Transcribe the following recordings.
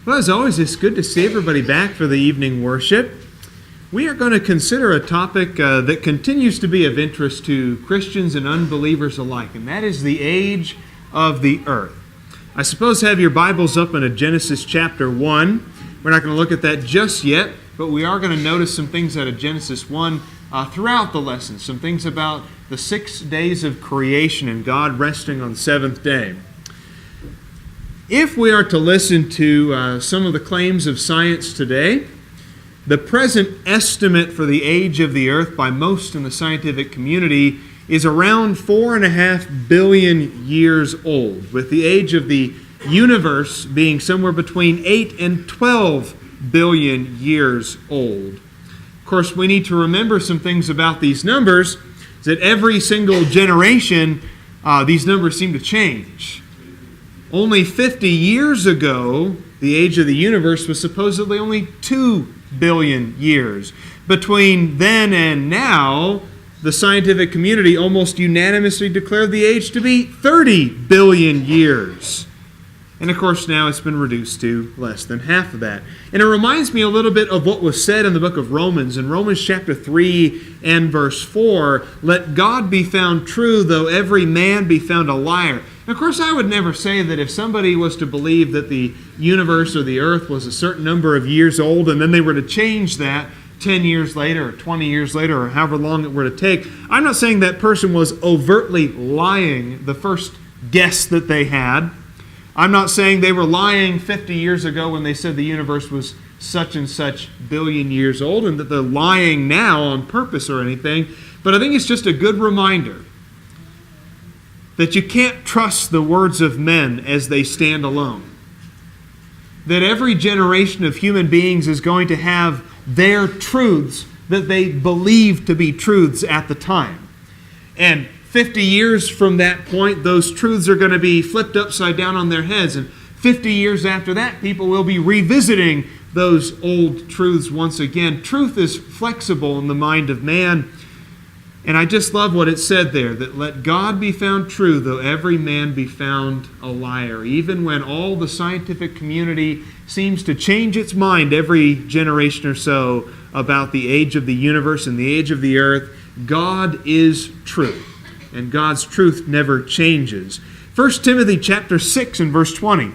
Well, as always, it's good to see everybody back for the evening worship. We are going to consider a topic that continues to be of interest to Christians and unbelievers alike, and that is the age of the earth. I suppose have your Bibles up in Genesis chapter 1. We're not going to look at that just yet, but we are going to notice some things out of Genesis 1 throughout the lesson, some things about the 6 days of creation and God resting on the seventh day. If we are to listen to some of the claims of science today, the present estimate for the age of the earth by most in the scientific community is around 4.5 billion years old, with the age of the universe being somewhere between 8 and 12 billion years old. Of course, we need to remember some things about these numbers, that every single generation, these numbers seem to change. Only 50 years ago, the age of the universe was supposedly only 2 billion years. Between then and now, the scientific community almost unanimously declared the age to be 30 billion years. And of course, now it's been reduced to less than half of that. And it reminds me a little bit of what was said in the book of Romans. In Romans chapter 3 and verse 4, "Let God be found true, though every man be found a liar." Of course, I would never say that if somebody was to believe that the universe or the earth was a certain number of years old and then they were to change that 10 years later or 20 years later or however long it were to take, I'm not saying that person was overtly lying the first guess that they had. I'm not saying they were lying 50 years ago when they said the universe was such and such billion years old and that they're lying now on purpose or anything, but I think it's just a good reminder that you can't trust the words of men as they stand alone. That every generation of human beings is going to have their truths that they believe to be truths at the time. And 50 years from that point, those truths are going to be flipped upside down on their heads. And 50 years after that, people will be revisiting those old truths once again. Truth is flexible in the mind of man. And I just love what it said there, that let God be found true, though every man be found a liar. Even when all the scientific community seems to change its mind every generation or so about the age of the universe and the age of the earth, God is true. And God's truth never changes. 1 Timothy chapter 6 and verse 20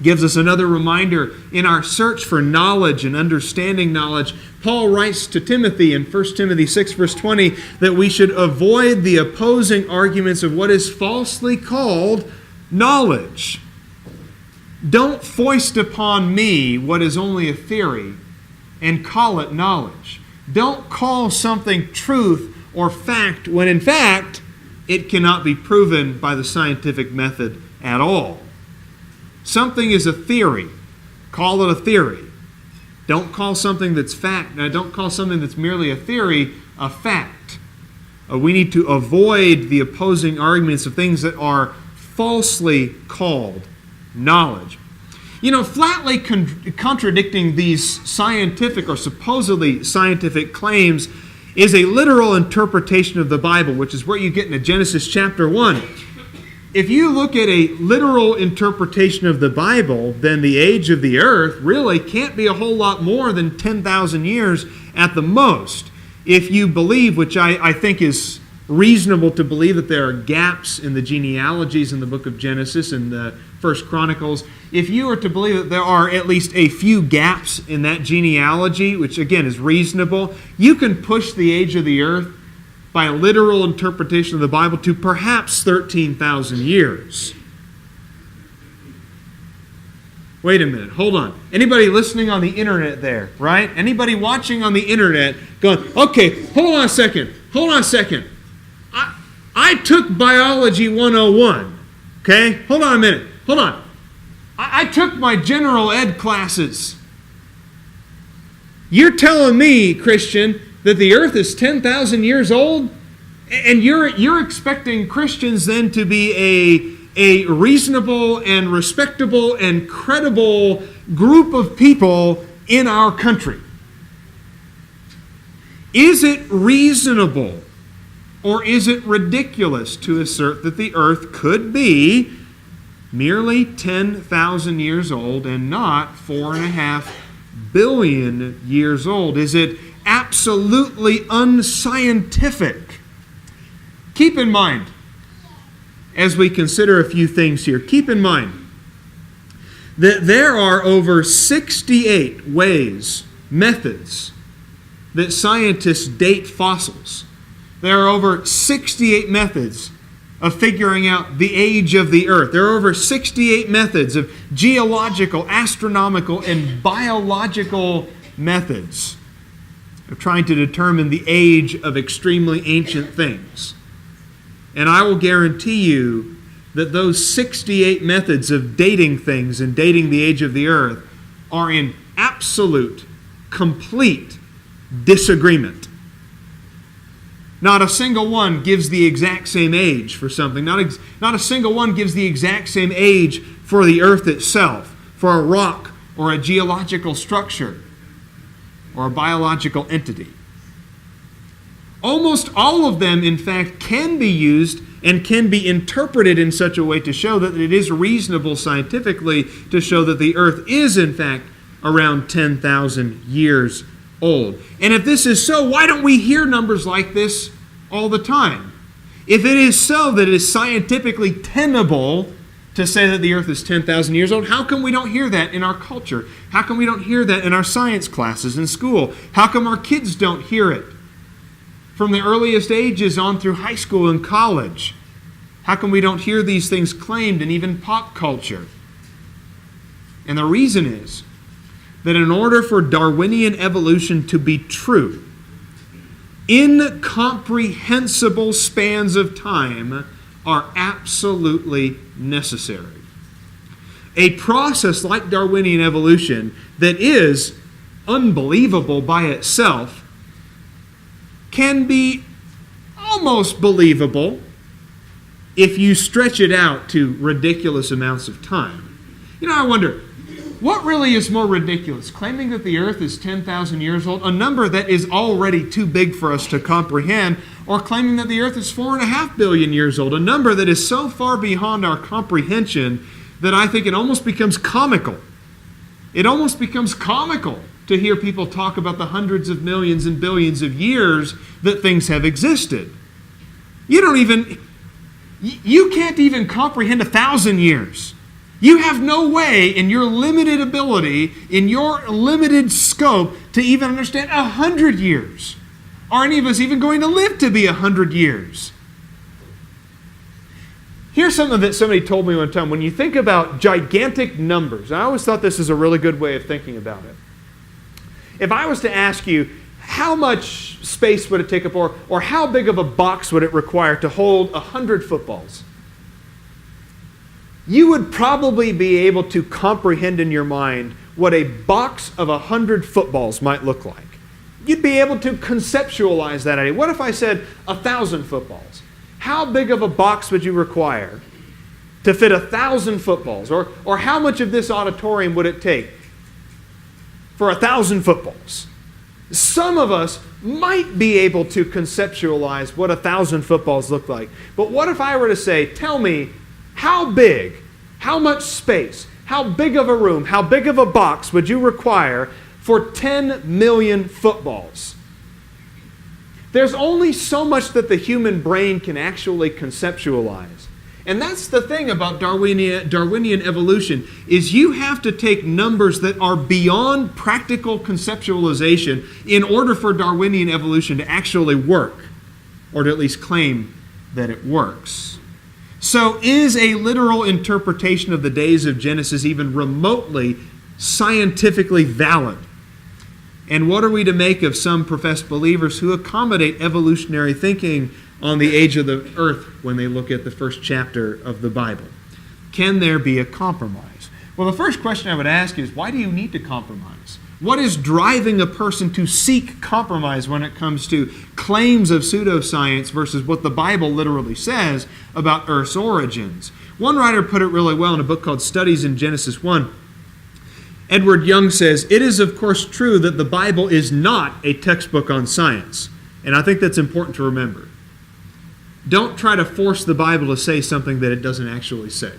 gives us another reminder in our search for knowledge and understanding knowledge. Paul writes to Timothy in 1 Timothy 6 verse 20 that we should avoid the opposing arguments of what is falsely called knowledge. Don't foist upon me what is only a theory and call it knowledge. Don't call something truth or fact when in fact it cannot be proven by the scientific method at all. Something is a theory. Call it a theory. Don't call something that's fact. Now, don't call something that's merely a theory a fact. We need to avoid the opposing arguments of things that are falsely called knowledge. You know, flatly contradicting these scientific or supposedly scientific claims is a literal interpretation of the Bible, which is where you get into Genesis chapter 1. If you look at a literal interpretation of the Bible, then the age of the earth really can't be a whole lot more than 10,000 years at the most. If you believe, which I think is reasonable to believe, that there are gaps in the genealogies in the book of Genesis and the First Chronicles, if you were to believe that there are at least a few gaps in that genealogy, which again is reasonable, you can push the age of the earth by a literal interpretation of the Bible to perhaps 13,000 years. Wait a minute, hold on. Anybody listening on the internet there, right? Anybody watching on the internet going, okay, hold on a second. I took Biology 101, okay? Hold on a minute. Hold on. I took my general ed classes. You're telling me, Christian, that the earth is 10,000 years old? And you're expecting Christians then to be a reasonable and respectable and credible group of people in our country. Is it reasonable or is it ridiculous to assert that the earth could be merely 10,000 years old and not 4.5 billion years old? Is it absolutely unscientific? Keep in mind, as we consider a few things here, keep in mind that there are over 68 ways, methods, that scientists date fossils. There are over 68 methods of figuring out the age of the earth. There are over 68 methods of geological, astronomical, and biological methods of trying to determine the age of extremely ancient things. And I will guarantee you that those 68 methods of dating things and dating the age of the earth are in absolute, complete disagreement. Not a single one gives the exact same age for something. Not a single one gives the exact same age for the earth itself, for a rock or a geological structure or a biological entity. Almost all of them, in fact, can be used and can be interpreted in such a way to show that it is reasonable scientifically to show that the earth is, in fact, around 10,000 years old. And if this is so, why don't we hear numbers like this all the time? If it is so that it is scientifically tenable to say that the earth is 10,000 years old, how come we don't hear that in our culture? How come we don't hear that in our science classes in school? How come our kids don't hear it from the earliest ages on through high school and college? How come we don't hear these things claimed in even pop culture? And the reason is that in order for Darwinian evolution to be true, incomprehensible spans of time are absolutely necessary. A process like Darwinian evolution that is unbelievable by itself can be almost believable if you stretch it out to ridiculous amounts of time. You know, I wonder, what really is more ridiculous? Claiming that the earth is 10,000 years old, a number that is already too big for us to comprehend, or claiming that the earth is 4.5 billion years old, a number that is so far beyond our comprehension that I think it almost becomes comical. It almost becomes comical to hear people talk about the hundreds of millions and billions of years that things have existed. You can't even comprehend 1,000 years. You have no way in your limited ability, in your limited scope, to even understand 100 years. Are any of us even going to live to be 100 years? Here's something that somebody told me one time. When you think about gigantic numbers, I always thought this is a really good way of thinking about it. If I was to ask you, how much space would it take up, or how big of a box would it require to hold 100 footballs? You would probably be able to comprehend in your mind what a box of 100 footballs might look like. You'd be able to conceptualize that idea. What if I said 1,000 footballs? How big of a box would you require to fit 1,000 footballs? Or how much of this auditorium would it take for 1,000 footballs? Some of us might be able to conceptualize what 1,000 footballs look like. But what if I were to say, tell me, how big, how much space, how big of a room, how big of a box would you require for 10 million footballs? There's only so much that the human brain can actually conceptualize. And that's the thing about Darwinian evolution, is you have to take numbers that are beyond practical conceptualization in order for Darwinian evolution to actually work, or to at least claim that it works. So is a literal interpretation of the days of Genesis even remotely scientifically valid? And what are we to make of some professed believers who accommodate evolutionary thinking on the age of the earth when they look at the first chapter of the Bible? Can there be a compromise? Well, the first question I would ask is, why do you need to compromise? What is driving a person to seek compromise when it comes to claims of pseudoscience versus what the Bible literally says about Earth's origins? One writer put it really well in a book called Studies in Genesis 1. Edward Young says, "It is of course true that the Bible is not a textbook on science." And I think that's important to remember. Don't try to force the Bible to say something that it doesn't actually say.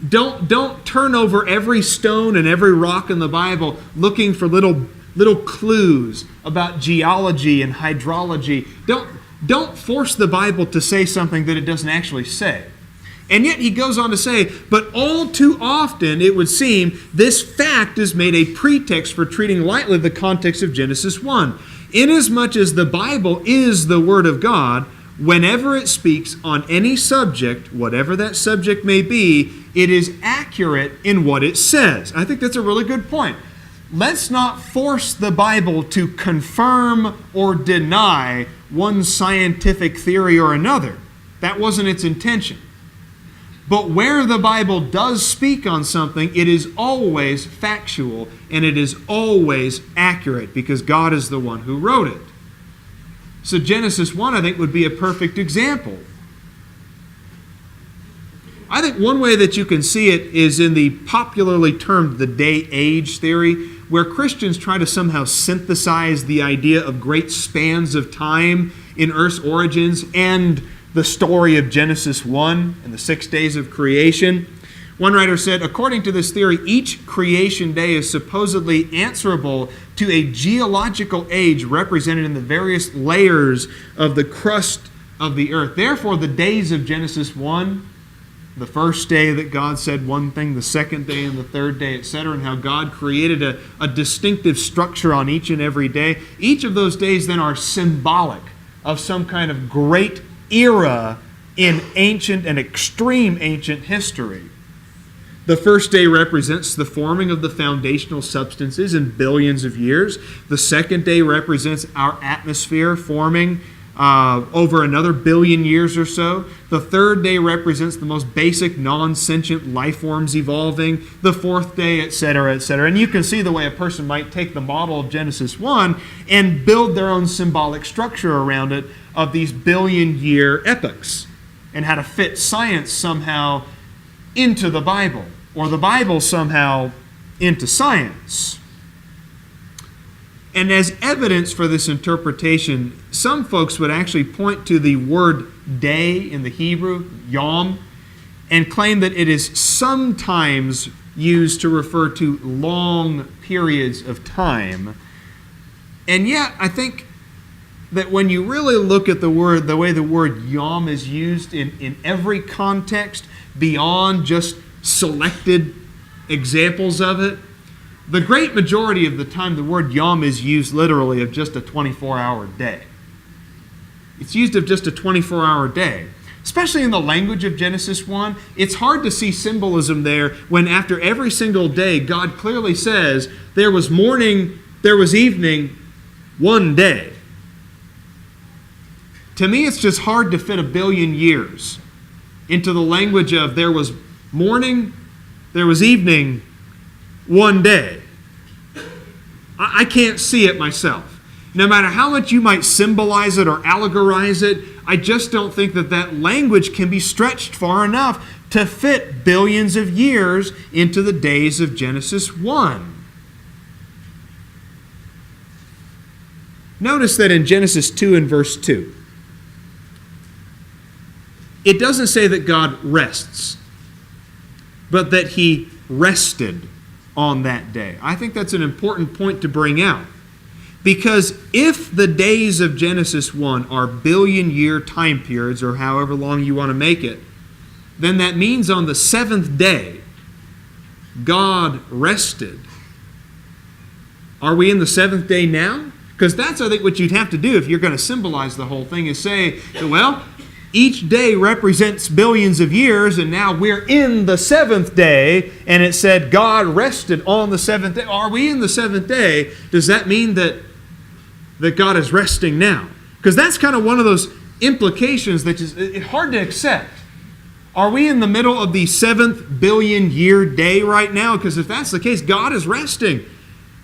Don't turn over every stone and every rock in the Bible looking for little clues about geology and hydrology. Don't force the Bible to say something that it doesn't actually say. And yet he goes on to say, but all too often, it would seem, this fact is made a pretext for treating lightly the context of Genesis 1. Inasmuch as the Bible is the Word of God, whenever it speaks on any subject, whatever that subject may be, it is accurate in what it says. I think that's a really good point. Let's not force the Bible to confirm or deny one scientific theory or another. That wasn't its intention. But where the Bible does speak on something, it is always factual and it is always accurate because God is the one who wrote it. So Genesis 1, I think, would be a perfect example. I think one way that you can see it is in the popularly termed the day-age theory, where Christians try to somehow synthesize the idea of great spans of time in Earth's origins and the story of Genesis 1 and the 6 days of creation. One writer said, according to this theory, each creation day is supposedly answerable to a geological age represented in the various layers of the crust of the earth. Therefore, the days of Genesis 1, the first day that God said one thing, the second day and the third day, etc., and how God created a distinctive structure on each and every day, each of those days then are symbolic of some kind of great era in ancient and extreme ancient history. The first day represents the forming of the foundational substances in billions of years. The second day represents our atmosphere forming over another billion years or so. The third day represents the most basic non-sentient life forms evolving. The fourth day, etc., etc. And you can see the way a person might take the model of Genesis 1 and build their own symbolic structure around it of these billion-year epochs and how to fit science somehow into the Bible or the Bible somehow into science. And as evidence for this interpretation, some folks would actually point to the word day in the Hebrew, yom, and claim that it is sometimes used to refer to long periods of time. And yet, I think that when you really look at the way the word yom is used in every context, beyond just selected examples of it, the great majority of the time the word yom is used literally of just a 24-hour day. It's used of just a 24-hour day. Especially in the language of Genesis 1, it's hard to see symbolism there when after every single day God clearly says there was morning, there was evening, one day. To me, it's just hard to fit a billion years into the language of there was morning, there was evening, one day. I can't see it myself. No matter how much you might symbolize it or allegorize it, I just don't think that language can be stretched far enough to fit billions of years into the days of Genesis 1. Notice that in Genesis 2 and verse 2, it doesn't say that God rests, but that He rested on that day. I think that's an important point to bring out. Because if the days of Genesis 1 are billion-year time periods, or however long you want to make it, then that means on the seventh day, God rested. Are we in the seventh day now? Because that's, I think, what you'd have to do if you're going to symbolize the whole thing, is say, well, each day represents billions of years, and now we're in the seventh day, and it said God rested on the seventh day. Are we in the seventh day? Does that mean that God is resting now? Because that's kind of one of those implications that is hard to accept. Are we in the middle of the 7th billion year day right now? Because if that's the case, God is resting.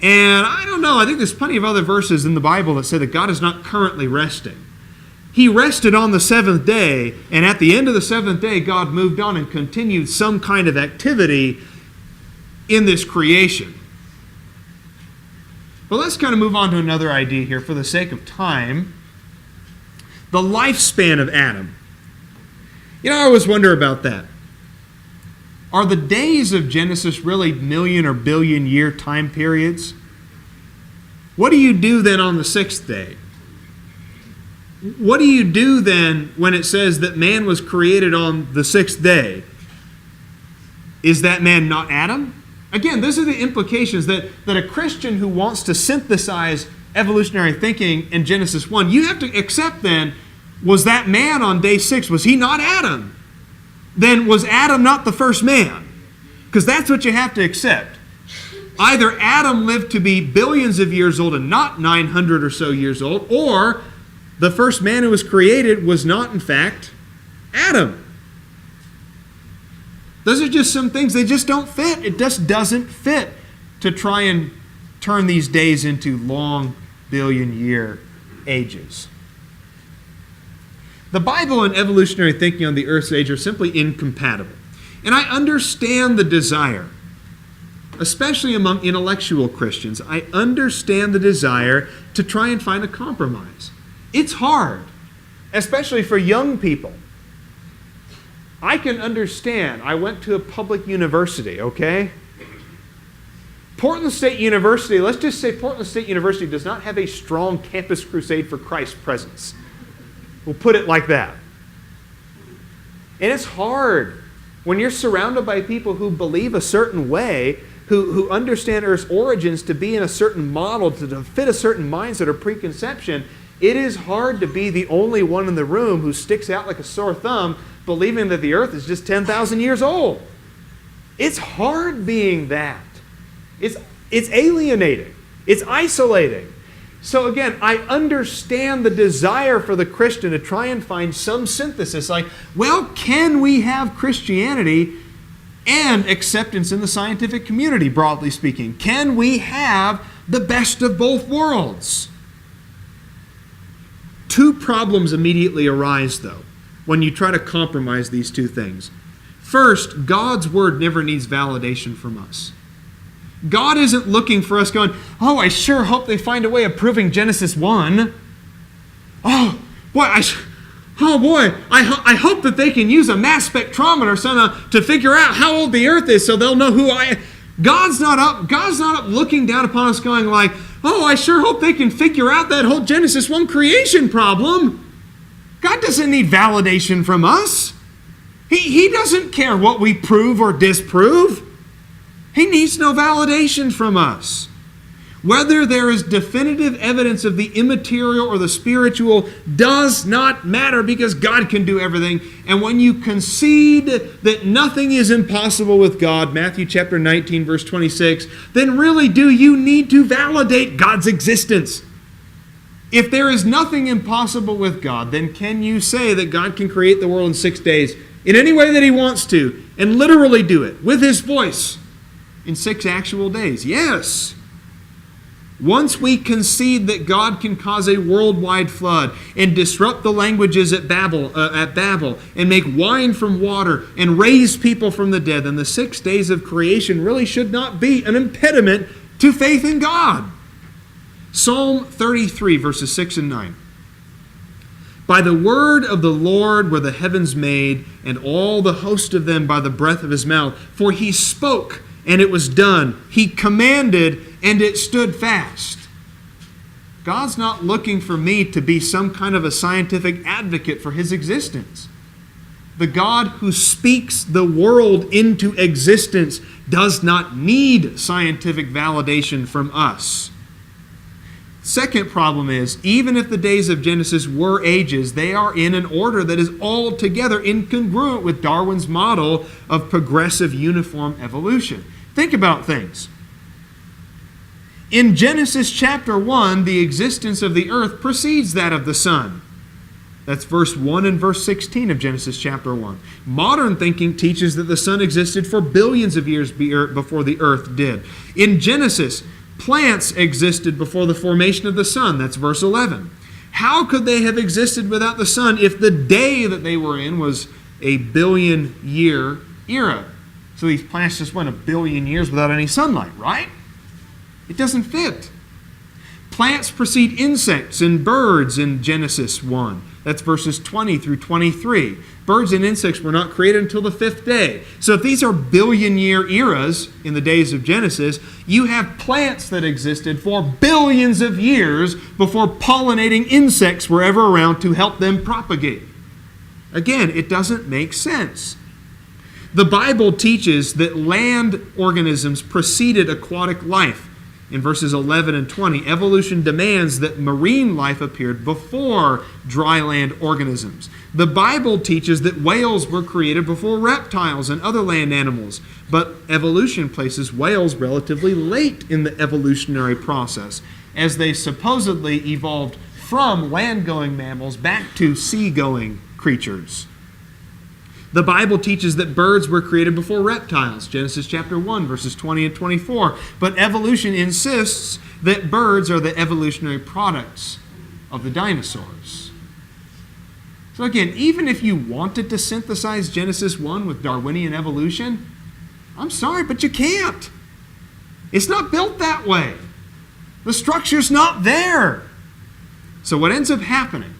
And I don't know, I think there's plenty of other verses in the Bible that say that God is not currently resting. He rested on the seventh day, and at the end of the seventh day, God moved on and continued some kind of activity in this creation. But let's kind of move on to another idea here for the sake of time. The lifespan of Adam. You know, I always wonder about that. Are the days of Genesis really million or billion year time periods? What do you do then on the sixth day? What do you do then when it says that man was created on the sixth day? Is that man not Adam? Again, those are the implications that a Christian who wants to synthesize evolutionary thinking in Genesis 1, you have to accept then, was that man on day 6, was he not Adam? Then was Adam not the first man? Because that's what you have to accept. Either Adam lived to be billions of years old and not 900 or so years old, or the first man who was created was not, in fact, Adam. Those are just some things, they just don't fit. It just doesn't fit to try and turn these days into long billion-year ages. The Bible and evolutionary thinking on the Earth's age are simply incompatible. And I understand the desire, especially among intellectual Christians. I understand the desire to try and find a compromise. It's hard, especially for young people. I can understand. I went to a public university, okay? Portland State University, let's just say Portland State University does not have a strong Campus Crusade for Christ presence. We'll put it like that. And it's hard when you're surrounded by people who believe a certain way, who understand Earth's origins to be in a certain model, to fit a certain mindset or preconception. It is hard to be the only one in the room who sticks out like a sore thumb, believing that the Earth is just 10,000 years old. It's hard being that. It's alienating. It's isolating. So again, I understand the desire for the Christian to try and find some synthesis. Like, well, can we have Christianity and acceptance in the scientific community, broadly speaking? Can we have the best of both worlds? Two problems immediately arise, though, when you try to compromise these two things. First, God's Word never needs validation from us. God isn't looking for us going, oh, I sure hope they find a way of proving Genesis 1. Oh, boy, I hope that they can use a mass spectrometer to figure out how old the Earth is so they'll know who I am. God's not up looking down upon us going like, oh, I sure hope they can figure out that whole Genesis 1 creation problem. God doesn't need validation from us. He doesn't care what we prove or disprove. He needs no validation from us. Whether there is definitive evidence of the immaterial or the spiritual does not matter because God can do everything. And when you concede that nothing is impossible with God, Matthew chapter 19, verse 26, then really do you need to validate God's existence. If there is nothing impossible with God, then can you say that God can create the world in 6 days in any way that He wants to and literally do it with His voice in 6 actual days? Yes. Once we concede that God can cause a worldwide flood and disrupt the languages at Babel and make wine from water and raise people from the dead, then the 6 days of creation really should not be an impediment to faith in God. Psalm 33, verses 6 and 9. By the word of the Lord were the heavens made, and all the host of them by the breath of His mouth. For He spoke, and it was done. He commanded, and it stood fast. God's not looking for me to be some kind of a scientific advocate for His existence. The God who speaks the world into existence does not need scientific validation from us. Second problem is, even if the days of Genesis were ages, they are in an order that is altogether incongruent with Darwin's model of progressive uniform evolution. Think about things. In Genesis chapter 1, the existence of the earth precedes that of the sun. That's verse 1 and verse 16 of Genesis chapter 1. Modern thinking teaches that the sun existed for billions of years before the earth did. In Genesis, plants existed before the formation of the sun. That's verse 11. How could they have existed without the sun if the day that they were in was a billion-year era? So these plants just went a billion years without any sunlight, right? It doesn't fit. Plants precede insects and birds in Genesis 1. That's verses 20 through 23. Birds and insects were not created until the fifth day. So if these are billion-year eras in the days of Genesis, you have plants that existed for billions of years before pollinating insects were ever around to help them propagate. Again, it doesn't make sense. The Bible teaches that land organisms preceded aquatic life. In verses 11 and 20, evolution demands that marine life appeared before dry land organisms. The Bible teaches that whales were created before reptiles and other land animals, but evolution places whales relatively late in the evolutionary process, as they supposedly evolved from land-going mammals back to sea-going creatures. The Bible teaches that birds were created before reptiles, Genesis chapter 1, verses 20 and 24. But evolution insists that birds are the evolutionary products of the dinosaurs. So again, even if you wanted to synthesize Genesis 1 with Darwinian evolution, I'm sorry, but you can't. It's not built that way. The structure's not there. So what ends up happening,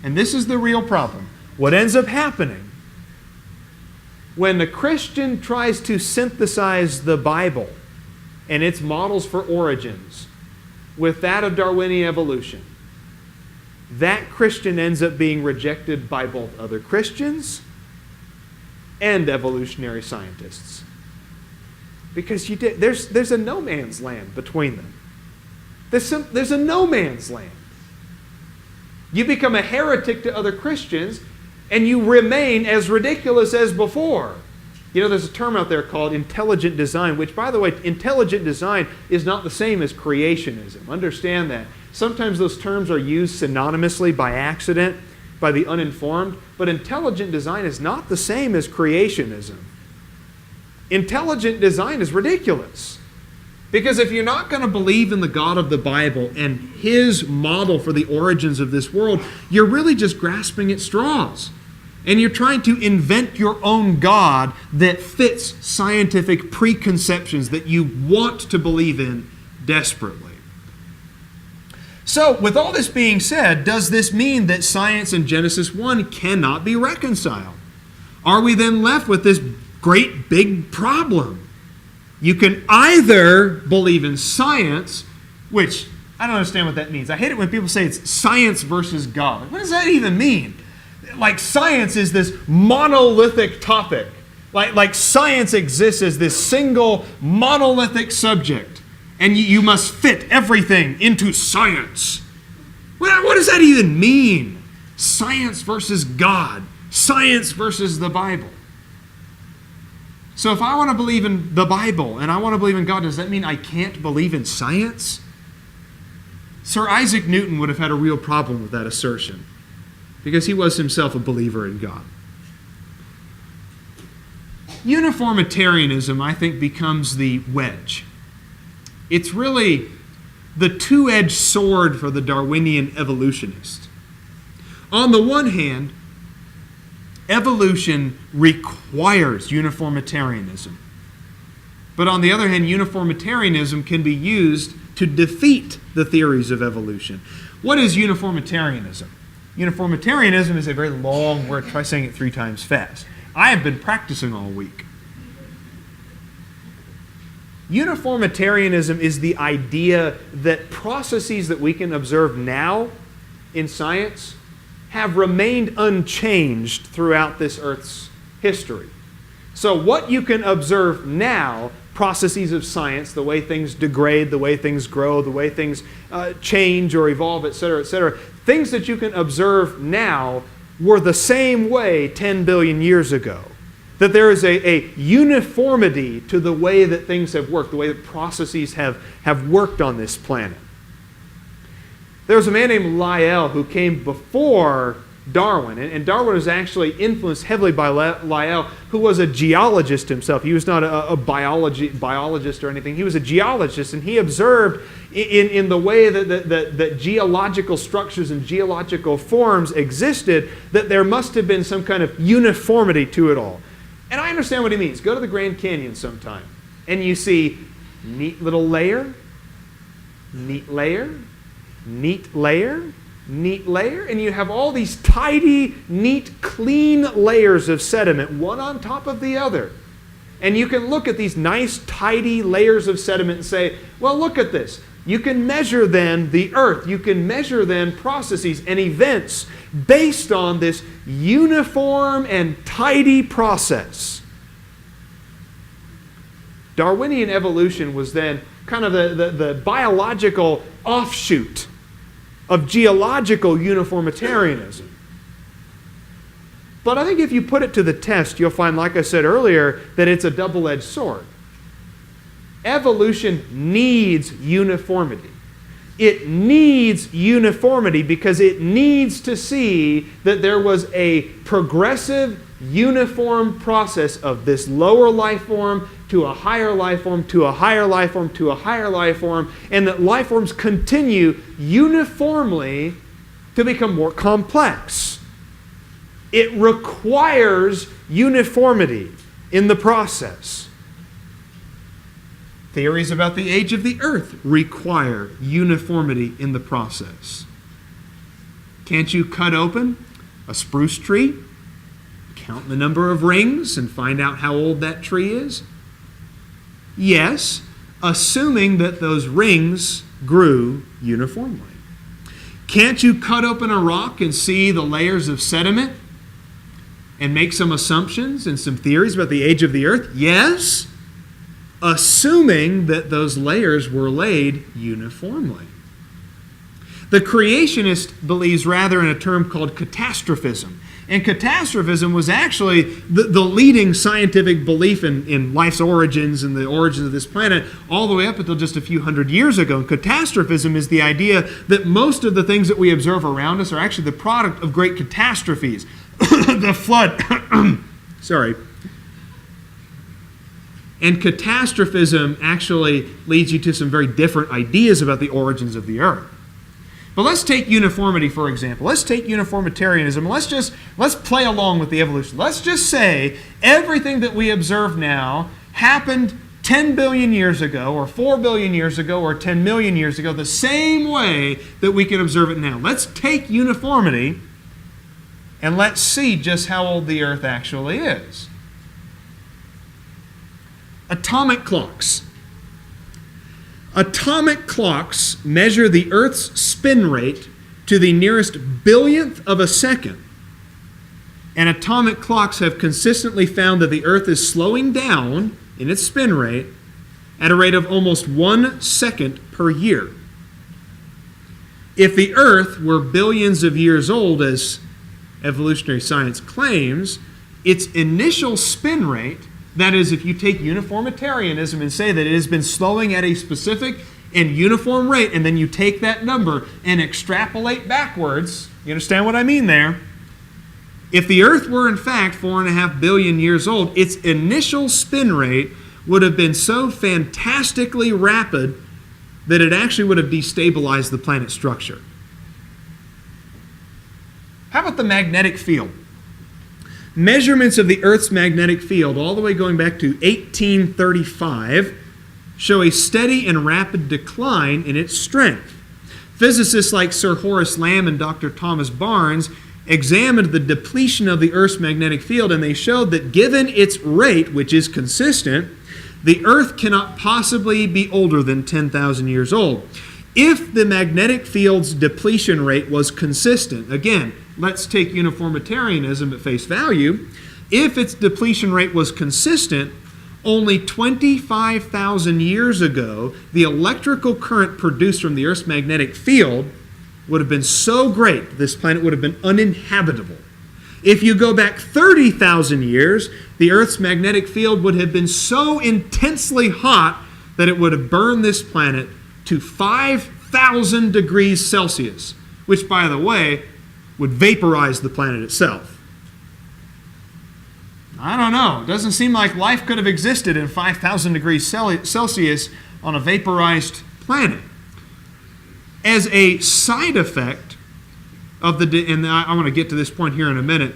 and this is the real problem, what ends up happening when the Christian tries to synthesize the Bible and its models for origins with that of Darwinian evolution, that Christian ends up being rejected by both other Christians and evolutionary scientists. Because there's a no man's land between them. There's a no man's land. You become a heretic to other Christians, and you remain as ridiculous as before. You know, there's a term out there called intelligent design, which, by the way, intelligent design is not the same as creationism. Understand that. Sometimes those terms are used synonymously by accident, by the uninformed, but intelligent design is not the same as creationism. Intelligent design is ridiculous. Because if you're not going to believe in the God of the Bible and His model for the origins of this world, you're really just grasping at straws. And you're trying to invent your own God that fits scientific preconceptions that you want to believe in desperately. So, with all this being said, does this mean that science and Genesis 1 cannot be reconciled? Are we then left with this great big problem? You can either believe in science, which I don't understand what that means. I hate it when people say it's science versus God. What does that even mean? Like science is this monolithic topic. Like science exists as this single monolithic subject. And you must fit everything into science. What does that even mean? Science versus God. Science versus the Bible. So if I want to believe in the Bible and I want to believe in God, does that mean I can't believe in science? Sir Isaac Newton would have had a real problem with that assertion because he was himself a believer in God. Uniformitarianism, I think, becomes the wedge. It's really the two-edged sword for the Darwinian evolutionist. On the one hand, evolution requires uniformitarianism. But on the other hand, uniformitarianism can be used to defeat the theories of evolution. What is uniformitarianism? Uniformitarianism is a very long word. Try saying it 3 times fast. I have been practicing all week. Uniformitarianism is the idea that processes that we can observe now in science have remained unchanged throughout this Earth's history. So what you can observe now, processes of science, the way things degrade, the way things grow, the way things change or evolve, etc., things that you can observe now were the same way 10 billion years ago. That there is a uniformity to the way that things have worked, the way that processes have worked on this planet. There was a man named Lyell who came before Darwin, and Darwin was actually influenced heavily by Lyell, who was a geologist himself. He was not a biologist or anything. He was a geologist, and he observed in the way that geological structures and geological forms existed, that there must have been some kind of uniformity to it all. And I understand what he means. Go to the Grand Canyon sometime, and you see neat little layer, neat layer, neat layer, neat layer, and you have all these tidy, neat, clean layers of sediment, one on top of the other. And you can look at these nice, tidy layers of sediment and say, well, look at this. You can measure then the earth. You can measure then processes and events based on this uniform and tidy process. Darwinian evolution was then kind of the biological offshoot of geological uniformitarianism. But I think if you put it to the test, you'll find, like I said earlier, that it's a double-edged sword. Evolution needs uniformity. It needs uniformity because it needs to see that there was a progressive, uniform process of this lower life form to a higher life form, to a higher life form, to a higher life form, and that life forms continue uniformly to become more complex. It requires uniformity in the process. Theories about the age of the earth require uniformity in the process. Can't you cut open a spruce tree, count the number of rings, and find out how old that tree is? Yes, assuming that those rings grew uniformly. Can't you cut open a rock and see the layers of sediment and make some assumptions and some theories about the age of the earth? Yes, assuming that those layers were laid uniformly. The creationist believes rather in a term called catastrophism. And catastrophism was actually the leading scientific belief in life's origins and the origins of this planet all the way up until just a few hundred years ago. And catastrophism is the idea that most of the things that we observe around us are actually the product of great catastrophes. The flood. Sorry. And catastrophism actually leads you to some very different ideas about the origins of the earth. But let's take uniformity, for example. Let's take uniformitarianism. Let's play along with the evolution. Let's just say everything that we observe now happened 10 billion years ago, or 4 billion years ago, or 10 million years ago, the same way that we can observe it now. Let's take uniformity and let's see just how old the earth actually is. Atomic clocks. Atomic clocks measure the Earth's spin rate to the nearest billionth of a second. And atomic clocks have consistently found that the Earth is slowing down in its spin rate at a rate of almost 1 second per year. If the Earth were billions of years old, as evolutionary science claims, its initial spin rate, that is, if you take uniformitarianism and say that it has been slowing at a specific and uniform rate, and then you take that number and extrapolate backwards, you understand what I mean there? If the Earth were in fact 4.5 billion years old, its initial spin rate would have been so fantastically rapid that it actually would have destabilized the planet's structure. How about the magnetic field? Measurements of the Earth's magnetic field, all the way going back to 1835, show a steady and rapid decline in its strength. Physicists like Sir Horace Lamb and Dr. Thomas Barnes examined the depletion of the Earth's magnetic field, and they showed that given its rate, which is consistent, the Earth cannot possibly be older than 10,000 years old. If the magnetic field's depletion rate was consistent, again, let's take uniformitarianism at face value. If its depletion rate was consistent, only 25,000 years ago, the electrical current produced from the Earth's magnetic field would have been so great, this planet would have been uninhabitable. If you go back 30,000 years, the Earth's magnetic field would have been so intensely hot that it would have burned this planet to 5,000 degrees Celsius, which, by the way, would vaporize the planet itself. I don't know. It doesn't seem like life could have existed in 5,000 degrees Celsius on a vaporized planet. As a side effect of and I want to get to this point here in a minute,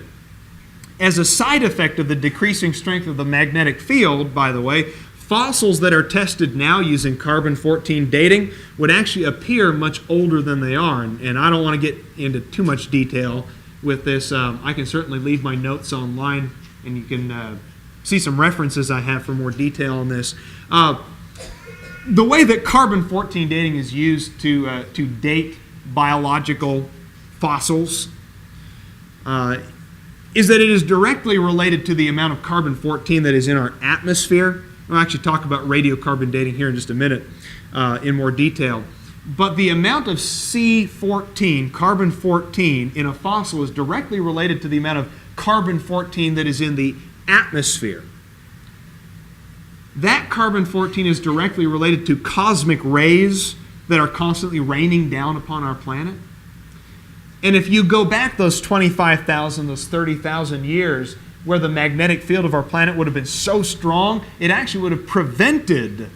as a side effect of the decreasing strength of the magnetic field, by the way, fossils that are tested now using carbon-14 dating would actually appear much older than they are. And I don't want to get into too much detail with this. I can certainly leave my notes online, and you can see some references I have for more detail on this. The way that carbon-14 dating is used to date biological fossils is that it is directly related to the amount of carbon-14 that is in our atmosphere. I'll actually talk about radiocarbon dating here in just a minute in more detail. But the amount of C14, carbon-14, in a fossil is directly related to the amount of carbon-14 that is in the atmosphere. That carbon-14 is directly related to cosmic rays that are constantly raining down upon our planet. And if you go back those 25,000, those 30,000 years, where the magnetic field of our planet would have been so strong, it actually would have prevented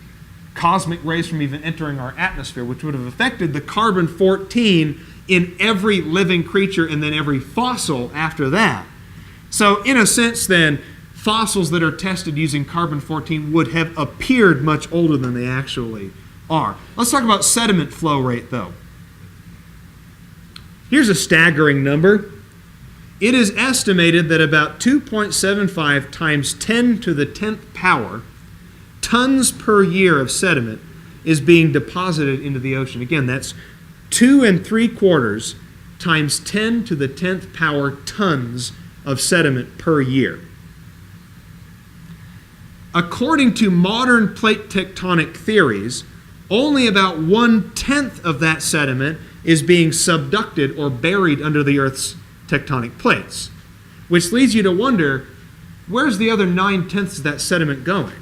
cosmic rays from even entering our atmosphere, which would have affected the carbon-14 in every living creature and then every fossil after that. So in a sense then, fossils that are tested using carbon-14 would have appeared much older than they actually are. Let's talk about sediment flow rate though. Here's a staggering number. It is estimated that about 2.75 times 10 to the 10th power tons per year of sediment is being deposited into the ocean. Again, that's 2 3/4 times 10 to the 10th power tons of sediment per year. According to modern plate tectonic theories, only about 1/10 of that sediment is being subducted or buried under the Earth's tectonic plates, which leads you to wonder, where's the other 9/10 of that sediment going?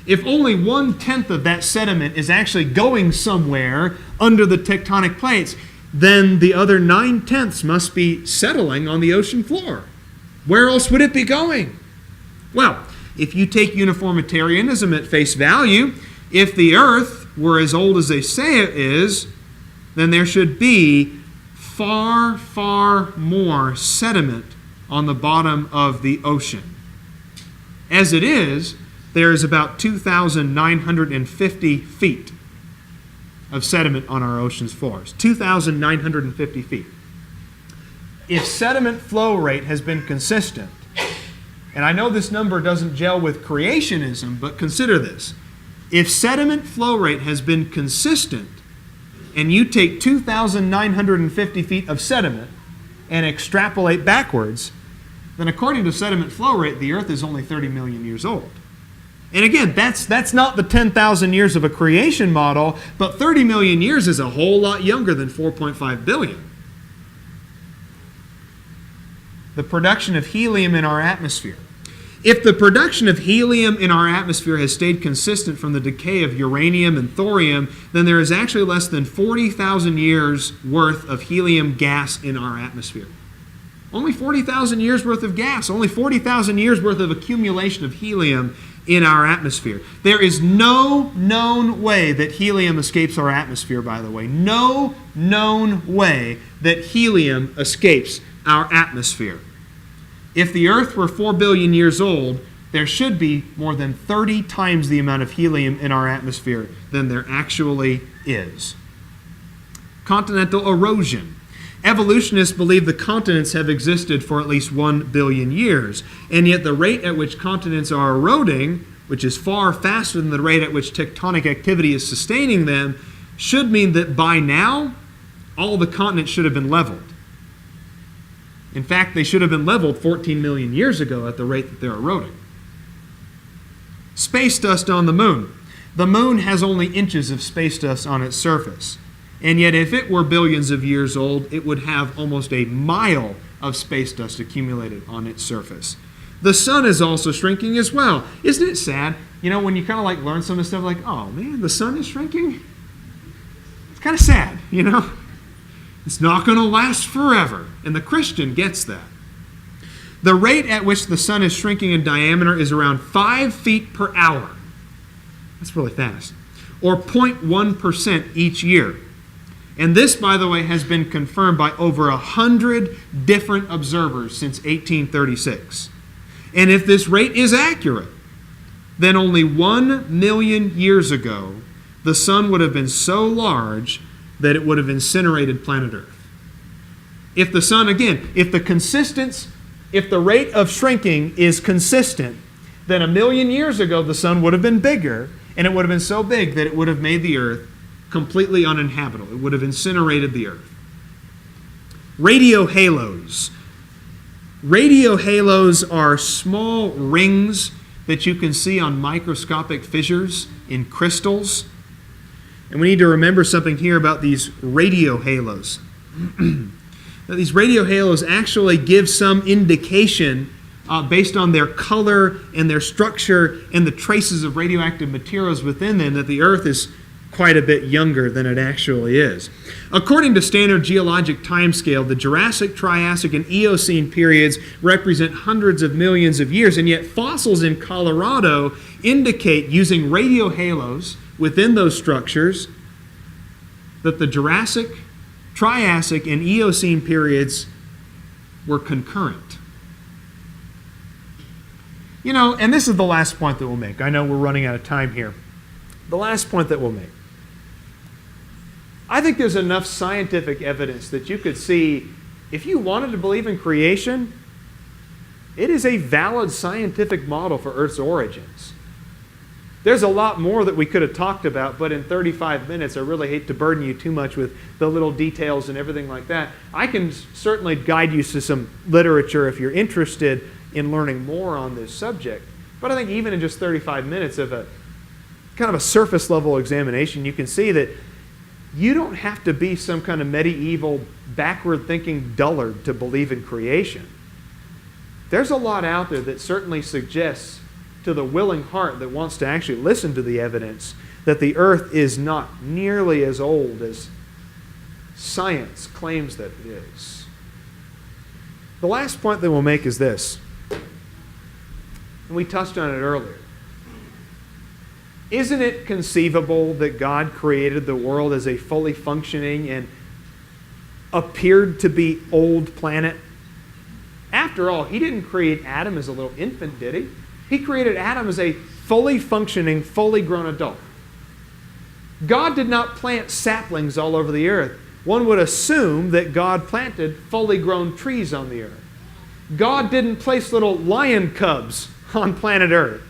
If only 1/10 of that sediment is actually going somewhere under the tectonic plates, then the other 9/10 must be settling on the ocean floor. Where else would it be going? Well, if you take uniformitarianism at face value, if the Earth were as old as they say it is, then there should be far, far more sediment on the bottom of the ocean. As it is, there is about 2,950 feet of sediment on our ocean's floors. 2,950 feet. If sediment flow rate has been consistent, and I know this number doesn't gel with creationism, but consider this. If sediment flow rate has been consistent, and you take 2,950 feet of sediment and extrapolate backwards, then according to sediment flow rate, the Earth is only 30 million years old. And again, that's not the 10,000 years of a creation model, but 30 million years is a whole lot younger than 4.5 billion. The production of helium in our atmosphere. If the production of helium in our atmosphere has stayed consistent from the decay of uranium and thorium, then there is actually less than 40,000 years worth of helium gas in our atmosphere. Only 40,000 years worth of gas, only 40,000 years worth of accumulation of helium in our atmosphere. There is no known way that helium escapes our atmosphere, by the way. No known way that helium escapes our atmosphere. If the Earth were 4 billion years old, there should be more than 30 times the amount of helium in our atmosphere than there actually is. Continental erosion. Evolutionists believe the continents have existed for at least 1 billion years, and yet the rate at which continents are eroding, which is far faster than the rate at which tectonic activity is sustaining them, should mean that by now, all the continents should have been leveled. In fact, they should have been leveled 14 million years ago at the rate that they're eroding. Space dust on the moon. The moon has only inches of space dust on its surface. And yet, if it were billions of years old, it would have almost a mile of space dust accumulated on its surface. The sun is also shrinking as well. Isn't it sad? You know, when you kind of like learn some of this stuff, like, oh man, the sun is shrinking? It's kind of sad, you know? It's not going to last forever. And the Christian gets that. The rate at which the sun is shrinking in diameter is around 5 feet per hour. That's really fast. Or 0.1% each year. And this, by the way, has been confirmed by over 100 different observers since 1836. And if this rate is accurate, then only 1 million years ago, the sun would have been so large that it would have incinerated planet Earth. If the sun, again, if the rate of shrinking is consistent, then 1 million years ago the sun would have been bigger, and it would have been so big that it would have made the Earth completely uninhabitable. It would have incinerated the Earth. Radio halos. Radio halos are small rings that you can see on microscopic fissures in crystals. And we need to remember something here about these radio halos. Now, these radio halos actually give some indication based on their color and their structure and the traces of radioactive materials within them that the Earth is quite a bit younger than it actually is. According to standard geologic timescale, the Jurassic, Triassic, and Eocene periods represent hundreds of millions of years, and yet fossils in Colorado indicate, using radio halos within those structures, that the Jurassic, Triassic, and Eocene periods were concurrent. You know, and this is the last point that we'll make. I know we're running out of time here. The last point that we'll make. I think there's enough scientific evidence that you could see, if you wanted to believe in creation, it is a valid scientific model for Earth's origins. There's a lot more that we could have talked about, but in 35 minutes, I really hate to burden you too much with the little details and everything like that. I can certainly guide you to some literature if you're interested in learning more on this subject. But I think even in just 35 minutes of a kind of a surface level examination, you can see that you don't have to be some kind of medieval, backward thinking dullard to believe in creation. There's a lot out there that certainly suggests to the willing heart that wants to actually listen to the evidence that the Earth is not nearly as old as science claims that it is. The last point that we'll make is this, and we touched on it earlier. Isn't it conceivable that God created the world as a fully functioning and appeared to be old planet? After all, He didn't create Adam as a little infant, did He? He created Adam as a fully functioning, fully grown adult. God did not plant saplings all over the earth. One would assume that God planted fully grown trees on the earth. God didn't place little lion cubs on planet Earth.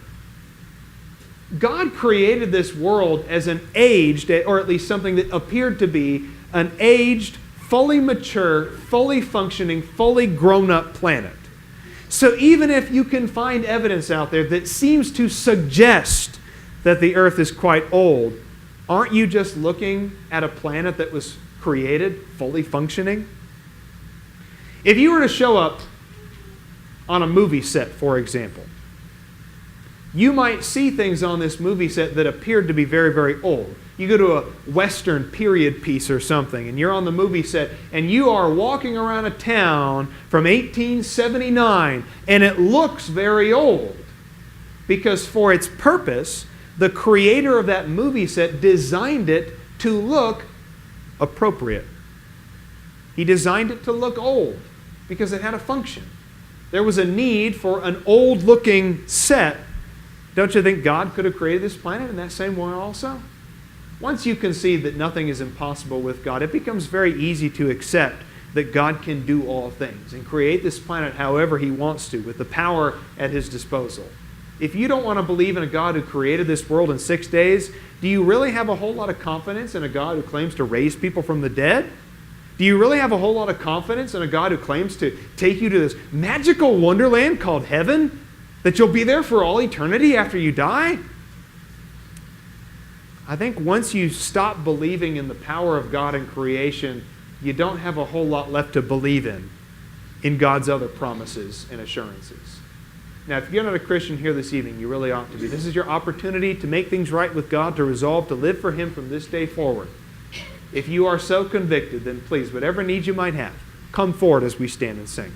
God created this world as an aged, or at least something that appeared to be an aged, fully mature, fully functioning, fully grown-up planet. So even if you can find evidence out there that seems to suggest that the Earth is quite old, aren't you just looking at a planet that was created fully functioning? If you were to show up on a movie set, for example, you might see things on this movie set that appeared to be very, very old. You go to a Western period piece or something, and you're on the movie set, and you are walking around a town from 1879, and it looks very old. Because for its purpose, the creator of that movie set designed it to look appropriate. He designed it to look old because it had a function. There was a need for an old-looking set. Don't you think God could have created this planet in that same way also? Once you concede that nothing is impossible with God, it becomes very easy to accept that God can do all things and create this planet however He wants to with the power at His disposal. If you don't want to believe in a God who created this world in 6 days, do you really have a whole lot of confidence in a God who claims to raise people from the dead? Do you really have a whole lot of confidence in a God who claims to take you to this magical wonderland called heaven? That you'll be there for all eternity after you die? I think once you stop believing in the power of God in creation, you don't have a whole lot left to believe in God's other promises and assurances. Now, if you're not a Christian here this evening, you really ought to be. This is your opportunity to make things right with God, to resolve to live for Him from this day forward. If you are so convicted, then please, whatever needs you might have, come forward as we stand and sing.